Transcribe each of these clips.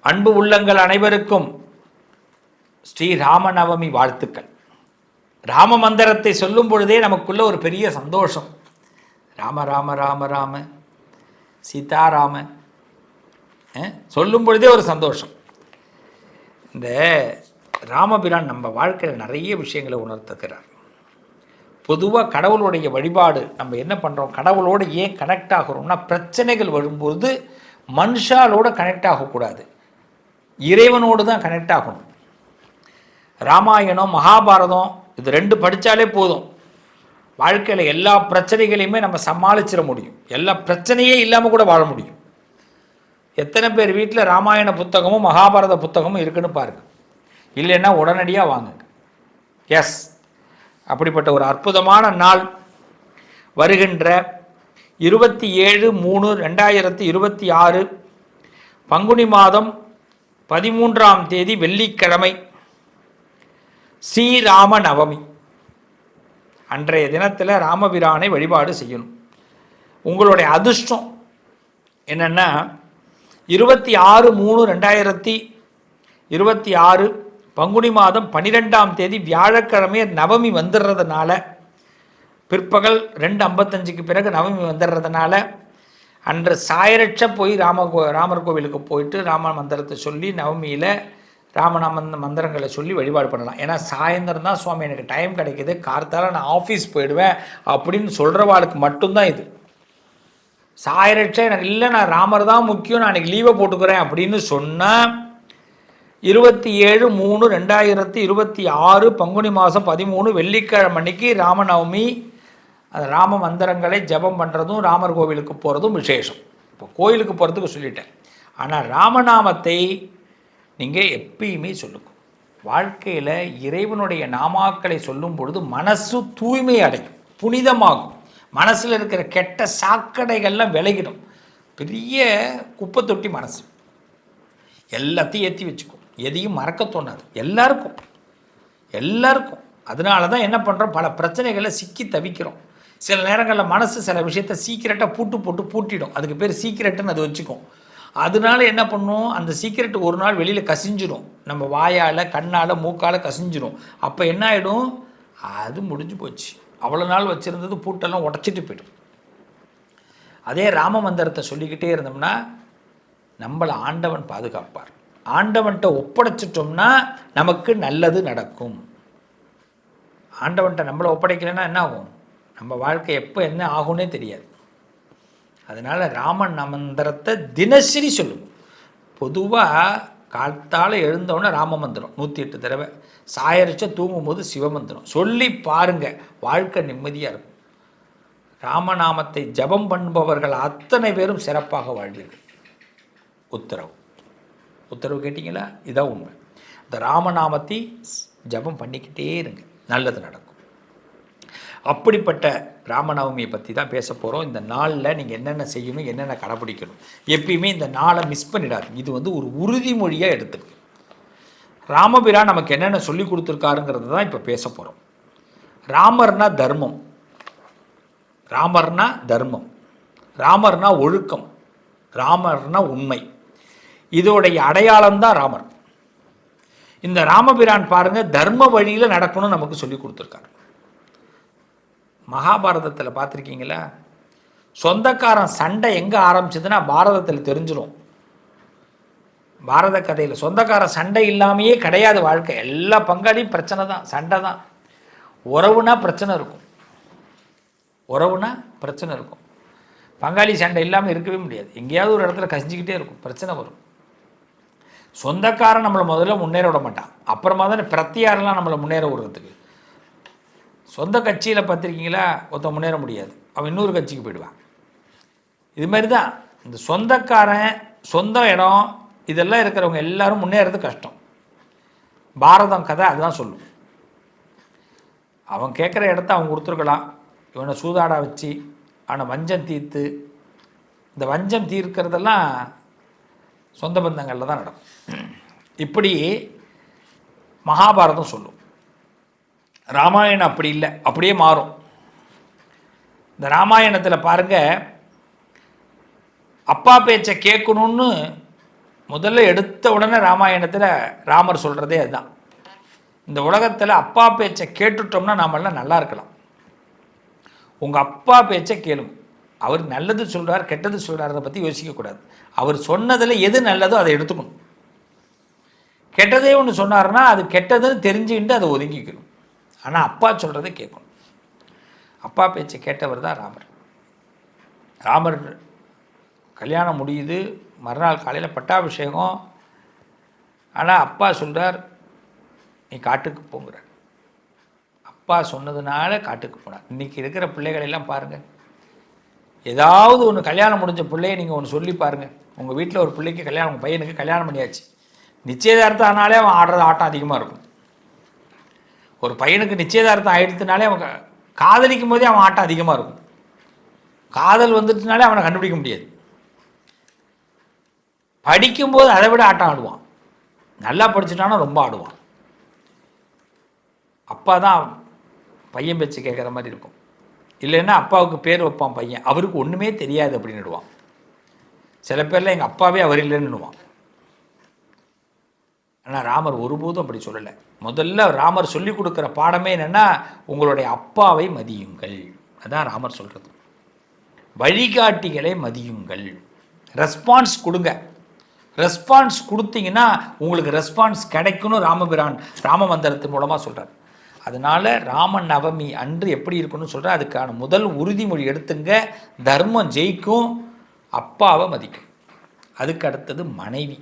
அன்பு உள்ளங்கள் அனைவருக்கும் ஸ்ரீ ராமநவமி வாழ்த்துக்கள். ராம மந்திரத்தை சொல்லும் பொழுதே நமக்குள்ள ஒரு பெரிய சந்தோஷம். ராம ராம ராம ராம சீதாராம சொல்லும் பொழுதே ஒரு சந்தோஷம். இந்த ராமபிரான் நம்ம வாழ்க்கையில் நிறைய விஷயங்களை உணர்த்துகிறார். பொதுவாக கடவுளுடைய வழிபாடு நம்ம என்ன பண்ணுறோம், கடவுளோடு ஏன் கனெக்ட் ஆகிறோம்னா, பிரச்சனைகள் வரும்போது மனுஷாலோடு கனெக்ட் ஆகக்கூடாது, இறைவனோடு தான் கனெக்ட் ஆகணும். ராமாயணம் மகாபாரதம் இது ரெண்டு படித்தாலே போதும், வாழ்க்கையில் எல்லா பிரச்சனைகளையுமே நம்ம சமாளிச்சிட முடியும். எல்லா பிரச்சனையே இல்லாமல் கூட வாழ முடியும். எத்தனை பேர் வீட்டில் ராமாயண புத்தகமும் மகாபாரத புத்தகமும் இருக்குன்னு பாருங்கள். இல்லைன்னா உடனடியாக வாங்குங்க. எஸ், அப்படிப்பட்ட ஒரு அற்புதமான நாள் வருகின்ற 27/3/2026 பங்குனி மாதம் 13ஆம் தேதி வெள்ளிக்கிழமை ஸ்ரீராம நவமி. அன்றைய தினத்தில் ராமபிரானை வழிபாடு செய்யணும். உங்களுடைய அதிர்ஷ்டம் என்னென்னா 26/3/2026 பங்குனி மாதம் 12ஆம் தேதி வியாழக்கிழமை நவமி வந்துடுறதுனால, பிற்பகல் 2:55க்கு பிறகு நவமி வந்துடுறதுனால, அன்று சாயரட்ச போய் ராமர் கோவிலுக்கு போயிட்டு ராம மந்திரத்தை சொல்லி நவமியில் ராமநாம மந்திரங்களை சொல்லி வழிபாடு பண்ணலாம். ஏன்னா சாயந்தரம் தான் சுவாமி எனக்கு டைம் கிடைக்கிது, கார்த்தால நான் ஆஃபீஸ் போயிடுவேன் அப்படின்னு சொல்கிறவாளுக்கு மட்டும்தான் இது. சாயரட்ச எனக்கு இல்லை, நான் ராமர் தான் முக்கியம், நான் எனக்கு லீவை போட்டுக்கிறேன் அப்படின்னு சொன்னால் 27/3/2026 பங்குனி மாதம் 13 வெள்ளிக்கிழமை அன்னைக்கு ராமநவமி. அந்த ராம மந்திரங்களை ஜபம் பண்ணுறதும் ராமர் கோவிலுக்கு போகிறதும் விசேஷம். இப்போ கோயிலுக்கு போகிறதுக்கு சொல்லிட்டேன். ஆனால் ராமநாமத்தை நீங்கள் எப்பயுமே சொல்லுங்க. வாழ்க்கையில் இறைவனுடைய நாமாக்களை சொல்லும் பொழுது மனசு தூய்மை அடையும், புனிதமாகும். மனசில் இருக்கிற கெட்ட சாக்கடைகள்லாம் விலகிடும். பெரிய குப்பை தொட்டி மனசு, எல்லாத்தையும் ஏற்றி வச்சுக்கும், எதையும் மறக்க தோணாது எல்லாருக்கும். அதனால தான் என்ன பண்ணுறோம், பல பிரச்சனைகளை சிக்கி தவிக்கிறோம். சில நேரங்களில் மனசு சில விஷயத்தை சீக்கிரட்டாக போட்டு பூட்டிடும். அதுக்கு பேர் சீக்கிரட்டுன்னு அது வச்சுக்கும். அதனால என்ன பண்ணும், அந்த சீக்கிரட்டு ஒரு நாள் வெளியில் கசிஞ்சிடும். நம்ம வாயால் கண்ணால் மூக்கால் கசிஞ்சிடும். அப்போ என்ன ஆகிடும், அது முடிஞ்சு போச்சு. அவ்வளோ நாள் வச்சுருந்தது பூட்டெல்லாம் உடச்சிட்டு போய்டும். அதே ராம மந்திரத்தை சொல்லிக்கிட்டே இருந்தோம்னா நம்மளை ஆண்டவன் பாதுகாப்பார். ஆண்டவன்கிட்ட ஒப்படைச்சிட்டோம்னா நமக்கு நல்லது நடக்கும். ஆண்டவன்கிட்ட நம்மளை ஒப்படைக்கலைன்னா என்ன ஆகும், நம்ம வாழ்க்கை எப்போ என்ன ஆகும்னே தெரியாது. அதனால் ராமன் மந்திரத்தை தினசரி சொல்லுவோம். பொதுவாக காலத்தால் எழுந்தவுடனே ராம மந்திரம் 108 தடவை, சாயரிச்ச தூங்கும்போது சிவமந்திரம் சொல்லி பாருங்கள், வாழ்க்கை நிம்மதியாக இருக்கும். ராமநாமத்தை ஜபம் பண்ணுபவர்கள் அத்தனை பேரும் சிறப்பாக வாழ்வீர்கள். உத்தரவு கேட்டிங்களா? இதான் உண்மை. இந்த ராமநாமத்தை ஜபம் பண்ணிக்கிட்டே இருங்க, நல்லது நடக்கும். அப்படிப்பட்ட ராமநவமியை பற்றி தான் பேச போகிறோம். இந்த நாளில் நீங்கள் என்னென்ன செய்யணும், என்னென்ன கடைப்பிடிக்கணும், எப்பயுமே இந்த நாளை மிஸ் பண்ணிடாது. இது ஒரு உறுதிமொழியாக எடுத்துருக்கு. ராமபிரான் நமக்கு என்னென்ன சொல்லி கொடுத்துருக்காருங்கிறது தான் இப்போ பேச போகிறோம். ராமர்னா தர்மம், ராமர்னா ஒழுக்கம், ராமர்னா உண்மை. இதோடைய அடையாளம்தான் ராமர். இந்த ராமபிரான் பாருங்கள், தர்ம வழியில் நடக்கணும்னு நமக்கு சொல்லி கொடுத்துருக்காரு. மகாபாரதத்தில் பார்த்துருக்கீங்களா, சொந்தக்காரன் சண்டை எங்கே ஆரம்பிச்சதுன்னா பாரதத்தில் தெரிஞ்சிடும். பாரத கதையில் சொந்தக்காரன் சண்டை இல்லாமையே கிடையாது வாழ்க்கை. எல்லா பங்காளியும் பிரச்சனை தான், சண்டை தான். உறவுனா பிரச்சனை இருக்கும். பங்காளி சண்டை இல்லாமல் இருக்கவே முடியாது. எங்கேயாவது ஒரு இடத்துல கசிஞ்சிக்கிட்டே இருக்கும், பிரச்சனை வரும். சொந்தக்காரன் நம்மளை முதல்ல முன்னேற விட மாட்டான், அப்புறமா தான் பிரத்தியாரெலாம் நம்மளை முன்னேற விடுறதுக்கு. சொந்த கட்சியில் பார்த்துருக்கீங்களா, ஒருத்தன் முன்னேற முடியாது, அவன் இன்னொரு கட்சிக்கு போயிடுவான். இதுமாரி தான் இந்த சொந்தக்காரன், சொந்த இடம், இதெல்லாம் இருக்கிறவங்க எல்லாரும் முன்னேறது கஷ்டம். பாரதம் கதை அதுதான் சொல்லும். அவன் கேட்குற இடத்த அவன் கொடுத்துருக்கலாம், இவனை சூதாடா வச்சு அவனை வஞ்சம் தீர்த்து, இந்த வஞ்சம் தீர்க்கிறதெல்லாம் சொந்த பந்தங்களில் தான் நடக்கும். இப்படி மகாபாரதம் சொல்லும். ராமாயணம் அப்படி இல்லை, அப்படியே மாறும். இந்த ராமாயணத்தில் பாருங்கள், அப்பா பேச்சை கேட்கணுன்னு முதல்ல எடுத்த உடனே ராமாயணத்தில் ராமர் சொல்கிறதே அதுதான். இந்த உலகத்தில் அப்பா பேச்சை கேட்டுட்டோம்னா நாமெல்லாம் நல்லா இருக்கலாம். உங்கள் அப்பா பேச்சை கேளுங்க. அவர் நல்லது சொல்கிறார் கெட்டது சொல்கிறார், அதை பற்றி யோசிக்கக்கூடாது. அவர் சொன்னதில் எது நல்லதோ அதை எடுத்துக்கணும். கெட்டதே ஒன்று சொன்னார்னா அது கெட்டதுன்னு தெரிஞ்சுக்கிட்டு அதை ஒதுங்கிக்கணும். ஆனால் அப்பா சொல்கிறத கேட்கணும். அப்பா பேச்சை கேட்டவர் தான் ராமர். ராமர் கல்யாணம் முடியுது, மறுநாள் காலையில் பட்டாபிஷேகம். ஆனால் அப்பா சொல்கிறார், நீ காட்டுக்கு போங்கிறார். அப்பா சொன்னதுனால காட்டுக்கு போனார். இன்றைக்கி இருக்கிற பிள்ளைகளெல்லாம் பாருங்கள், ஏதாவது ஒன்று கல்யாணம் முடிஞ்ச பிள்ளையை நீங்கள் ஒன்று சொல்லி பாருங்கள். உங்கள் வீட்டில் ஒரு பிள்ளைக்கு கல்யாணம், உங்கள் பையனுக்கு கல்யாணம் பண்ணியாச்சு, நிச்சயதார்த்தம் ஆனாலே அவன் ஆடுறது ஆட்டம் அதிகமாக இருக்கும். ஒரு பையனுக்கு நிச்சயதார்த்தம் ஆகிடுத்துனாலே அவன் காதலிக்கும் போதே அவன் ஆட்டம் அதிகமாக இருக்கும். காதல் வந்துட்டுனாலே அவனை கண்டுபிடிக்க முடியாது. படிக்கும்போது அதை விட ஆட்டம் ஆடுவான். நல்லா படிச்சுட்டானா ரொம்ப ஆடுவான். அப்பா தான் பையன் பேச்சு கேட்குற மாதிரி இருக்கும். இல்லைன்னா அப்பாவுக்கு பேர் வைப்பான் பையன், அவருக்கு ஒன்றுமே தெரியாது அப்படின்னுடுவான். சில பேரில் எங்கள் அப்பாவே அவர் இல்லைன்னுவான். ஆனால் ராமர் ஒருபோதும் அப்படி சொல்லலை. முதல்ல ராமர் சொல்லி கொடுக்குற பாடமே என்னென்னா, உங்களுடைய அப்பாவை மதியுங்கள். அதான் ராமர் சொல்கிறது. வழிகாட்டிகளை மதியுங்கள். ரெஸ்பான்ஸ் கொடுங்க. ரெஸ்பான்ஸ் கொடுத்தீங்கன்னா உங்களுக்கு ரெஸ்பான்ஸ் கிடைக்கணும். ராமபிரான் ராமமந்திரத்தின் மூலமாக சொல்கிறார். அதனால் ராம நவமி அன்று எப்படி இருக்கணும்னு சொல்கிறார். அதுக்கான முதல் உறுதிமொழி எடுத்துங்க. தர்மம் ஜெயிக்கும், அப்பாவை மதிக்கும். அதுக்கு அடுத்தது மனைவி.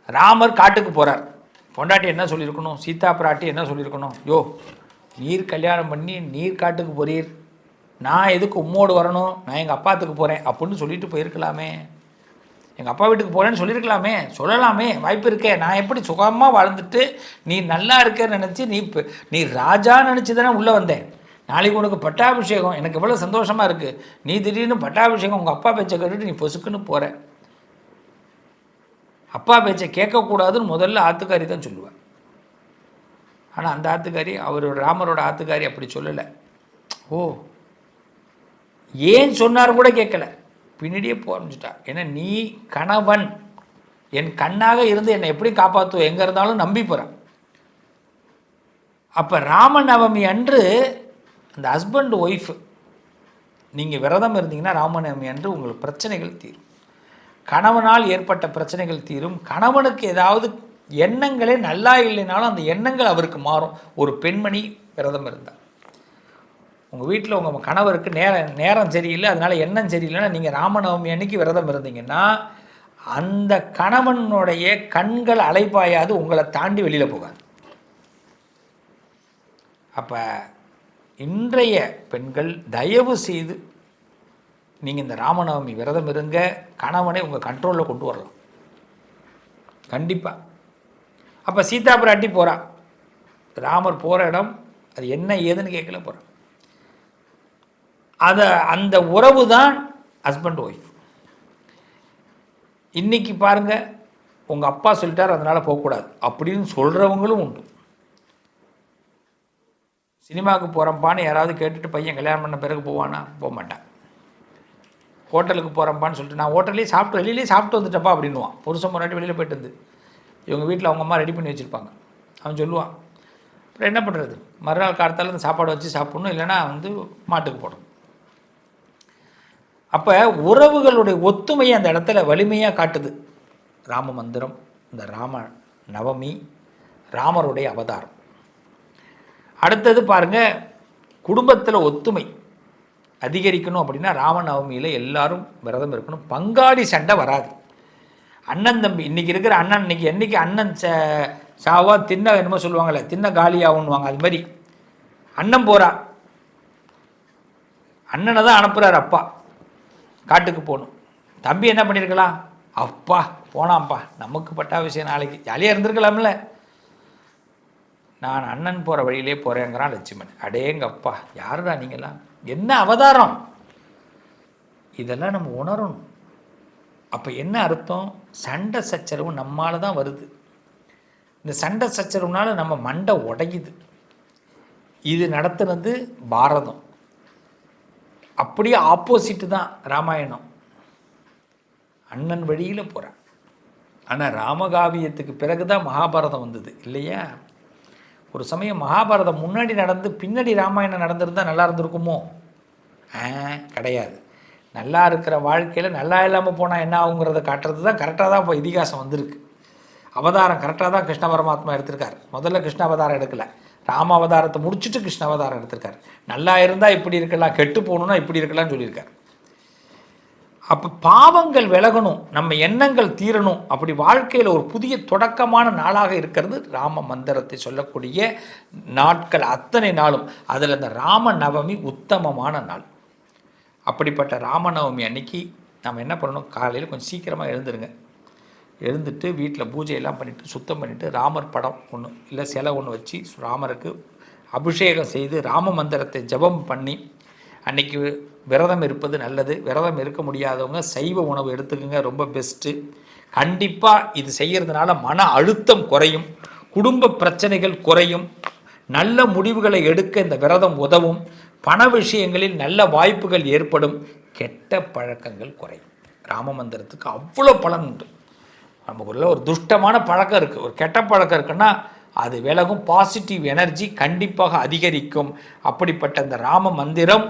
ராமர் காட்டுக்கு போகிறார். பொண்டாட்டி என்ன சொல்லியிருக்கணும்? சீதா பிராட்டி என்ன சொல்லியிருக்கணும்? யோ, நீர் கல்யாணம் பண்ணி நீர் காட்டுக்கு போறீர், நான் எதுக்கு உம்மோடு வரணும்? நான் எங்கள் அப்பாத்துக்கு போகிறேன் அப்படின்னு சொல்லிட்டு போயிருக்கலாமே. எங்கள் அப்பா வீட்டுக்கு போகிறேன்னு சொல்லியிருக்கலாமே, சொல்லலாமே, வாய்ப்பு இருக்கே. நான் எப்படி சுகமாக வாழ்ந்துட்டு நீ நல்லா இருக்கேன்னு நினச்சி நீ ராஜா நினச்சி தானே உள்ளே வந்தேன். நாளைக்கு உனக்கு பட்டாபிஷேகம், எனக்கு எவ்வளோ சந்தோஷமாக இருக்குது. நீ திடீர்னு பட்டாபிஷேகம் உங்கள் அப்பா பேச்சை கேட்டுட்டு நீ பொசுக்குன்னு போகிற. அப்பா பேச்சை கேட்கக்கூடாதுன்னு முதல்ல ஆத்துக்காரி தான் சொல்லுவார். ஆனால் அந்த ஆத்துக்காரி, ராமரோட ஆத்துக்காரி அப்படி சொல்லலை. ஓ, ஏன் சொன்னார் கூட கேட்கல, பின்னாடியே போக ஆரம்பிச்சிட்டா. ஏன்னா நீ கணவன், என் கண்ணாக இருந்து என்னை எப்படி காப்பாற்றுவோம், எங்கே இருந்தாலும் நம்பி போகிறான். அப்போ ராமநவமி அன்று அந்த ஹஸ்பண்ட் ஒய்ஃப் நீங்கள் விரதம் இருந்தீங்கன்னா ராமநவமி அன்று உங்களுக்கு பிரச்சனைகள் தீரும். கணவனால் ஏற்பட்ட பிரச்சனைகள் தீரும். கணவனுக்கு ஏதாவது எண்ணங்களே நல்லா இல்லைனாலும் அந்த எண்ணங்கள் அவருக்கு மாறும். ஒரு பெண்மணி விரதம் இருந்தார். உங்கள் வீட்டில் உங்கள் கணவருக்கு நேரம் சரியில்லை, அதனால் எண்ணம் சரியில்லைன்னா நீங்கள் ராமநவமி அன்னைக்கு விரதம் இருந்தீங்கன்னா அந்த கணவனுடைய கண்கள் அலைப்பாயாது, உங்களை தாண்டி வெளியில் போகாது. அப்போ இன்றைய பெண்கள் தயவு செய்து நீங்கள் இந்த ராமநவமி விரதம் இருங்க. கணவனை உங்கள் கண்ட்ரோலில் கொண்டு வரலாம் கண்டிப்பாக. அப்போ சீதா பிராட்டி போகிறா. ராமர் போகிற இடம் அது என்ன ஏதுன்னு கேட்கல போகிறான். அந்த உறவு தான் ஹஸ்பண்ட் ஒய்ஃப். இன்றைக்கி பாருங்கள், உங்கள் அப்பா சொல்லிட்டார் அதனால் போகக்கூடாது அப்படின்னு சொல்கிறவங்களும் உண்டு. சினிமாவுக்கு போகிறப்பான்னு யாராவது கேட்டுட்டு பையன் கல்யாணம் பண்ண பிறகு போவானா? போக மாட்டான். ஹோட்டலுக்கு போகிறப்பான்னு சொல்லிட்டு நான் ஹோட்டல்லேயே சாப்பிட்டு வெளியிலே சாப்பிட்டு வந்துட்டப்பா அப்படின்னுவான். புருஷன் முன்னாடி வெளியில் போய்ட்டு வந்து இவங்க வீட்டில் அவங்க அம்மா ரெடி பண்ணி வச்சுருப்பாங்க. அவன் சொல்லுவான், அப்புறம் என்ன பண்ணுறது, மறுநாள் காலத்தால் அந்த சாப்பாடு வச்சு சாப்பிட்ணும், இல்லைன்னா மாட்டுக்கு போடணும். அப்போ உறவுகளுடைய ஒத்துமையை அந்த இடத்துல வலிமையாக காட்டுது ராம மந்திரம். இந்த ராம நவமி ராமருடைய அவதாரம். அடுத்தது பாருங்கள், குடும்பத்தில் ஒத்துமை அதிகரிக்கணும் அப்படின்னா ராமநவமியில் எல்லாரும் விரதம் இருக்கணும். பங்காளி சண்டை வராது. அண்ணன் தம்பி, இன்றைக்கி இருக்கிற அண்ணன் என்றைக்கு அண்ணன் சாவா தின்ன என்னமோ சொல்லுவாங்கள்ல, தின்ன காலியாகுன்னுவாங்க. அது மாதிரி அண்ணன் போகிறா, அண்ணனை தான் அனுப்புகிறார் அப்பா காட்டுக்கு போகணும். தம்பி என்ன பண்ணியிருக்கலாம், அப்பா போனாம்ப்பா நமக்கு பட்டாபிஷேகம் நாளைக்கு ஜாலியாக இருந்திருக்கலாம்ல. நான் அண்ணன் போகிற வழியிலே போகிறேங்கிறான் லட்சுமணன். அடேங்கப்பா, யாருடா நீங்களாம், என்ன அவதாரம், இதெல்லாம் நம்ம உணரணும். அப்போ என்ன அர்த்தம், சண்டை சச்சரவு நம்மால் தான் வருது. இந்த சண்டை சச்சரவுனால நம்ம மண்டை உடையுது. இது நடத்துனது பாரதம். அப்படியே ஆப்போசிட்டு தான் ராமாயணம். அண்ணன் வழியில் போகிறான். ஆனால் ராமகாவியத்துக்கு பிறகு தான் மகாபாரதம் வந்தது இல்லையா? ஒரு சமயம் மகாபாரதம் முன்னாடி நடந்து பின்னாடி ராமாயணம் நடந்திருந்தால் நல்லா இருந்திருக்குமோ? கிடையாது. நல்லா இருக்கிற வாழ்க்கையில் நல்லா இல்லாமல் போனால் என்ன ஆகுங்கிறத காட்டுறது தான் கரெக்டாக தான் இப்போ இதிகாசம் வந்திருக்கு. அவதாரம் கரெக்டாக தான் கிருஷ்ண பரமாத்மா எடுத்திருக்கார். முதல்ல கிருஷ்ண அவதாரம் எடுக்கலை, ராம அவதாரத்தை முடிச்சுட்டு கிருஷ்ண அவதாரம் எடுத்திருக்கார். நல்லா இருந்தால் இப்படி இருக்கலாம், கெட்டு போகணுன்னா இப்படி இருக்கலாம்னு சொல்லியிருக்கார். அப்போ பாவங்கள் விலகணும், நம்ம எண்ணங்கள் தீரணும், அப்படி வாழ்க்கையில் ஒரு புதிய தொடக்கமான நாளாக இருக்கிறது ராம மந்திரத்தை சொல்லக்கூடிய நாட்கள் அத்தனை நாளும். அதில் இந்த ராம நவமி உத்தமமான நாள். அப்படிப்பட்ட ராமநவமி அன்னைக்கு நம்ம என்ன பண்ணணும்? காலையில் கொஞ்சம் சீக்கிரமாக எழுந்துருங்க. எழுந்துட்டு வீட்டில் பூஜையெல்லாம் பண்ணிவிட்டு சுத்தம் பண்ணிவிட்டு ராமர் படம் ஒன்று இல்லை சிலை ஒன்று வச்சு ராமருக்கு அபிஷேகம் செய்து ராம மந்திரத்தை ஜபம் பண்ணி அன்றைக்கி விரதம் இருப்பது நல்லது. விரதம் இருக்க முடியாதவங்க சைவ உணவு எடுத்துக்கோங்க, ரொம்ப பெஸ்ட்டு. கண்டிப்பாக இது செய்கிறதுனால மன அழுத்தம் குறையும், குடும்ப பிரச்சனைகள் குறையும், நல்ல முடிவுகளை எடுக்க இந்த விரதம் உதவும், பண விஷயங்களில் நல்ல வாய்ப்புகள் ஏற்படும், கெட்ட பழக்கங்கள் குறையும். ராம மந்திரத்துக்கு அவ்வளோ பலன் உண்டு. நமக்குள்ள ஒரு துஷ்டமான பழக்கம் இருக்குது, ஒரு கெட்ட பழக்கம் இருக்குன்னா அது விலகும், பாசிட்டிவ் எனர்ஜி கண்டிப்பாக அதிகரிக்கும். அப்படிப்பட்ட இந்த ராம மந்திரம்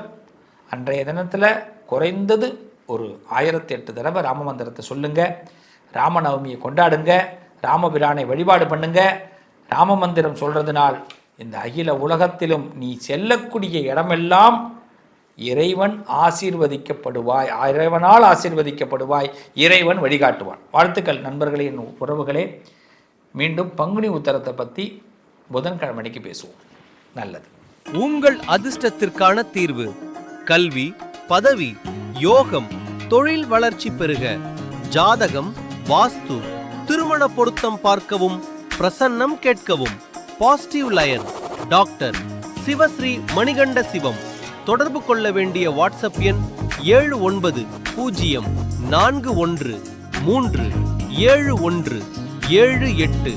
அன்றைய தினத்தில் குறைந்தது ஒரு 1008 தடவை ராம மந்திரத்தை சொல்லுங்கள். ராமநவமியை கொண்டாடுங்க, ராமபிரானை வழிபாடு பண்ணுங்க. ராம மந்திரம் சொல்கிறதுனால் இந்த அகில உலகத்திலும் நீ செல்லக்கூடிய இடமெல்லாம் இறைவன் ஆசீர்வதிக்கப்படுவாய், இறைவனால் ஆசீர்வதிக்கப்படுவாய், இறைவன் வழிகாட்டுவான். வாழ்த்துக்கள் நண்பர்களே, என் உறவுகளே. மீண்டும் பங்குனி உத்தரத்தை பற்றி புதன்கிழமைக்கு பேசுவோம். நல்லது. உங்கள் அதிர்ஷ்டத்திற்கான தீர்வு: கல்வி, பதவி, யோகம், தொழில் வளர்ச்சி பெருக. ஜாதகம், வாஸ்து, திருமண பொருத்தம் பார்க்கவும், பிரசன்னம் கேட்கவும். Positive lion doctor Sivasri Manikanda Sivam. தொடர்பு கொள்ள வேண்டிய வாட்ஸ்அப் எண் 7904137178.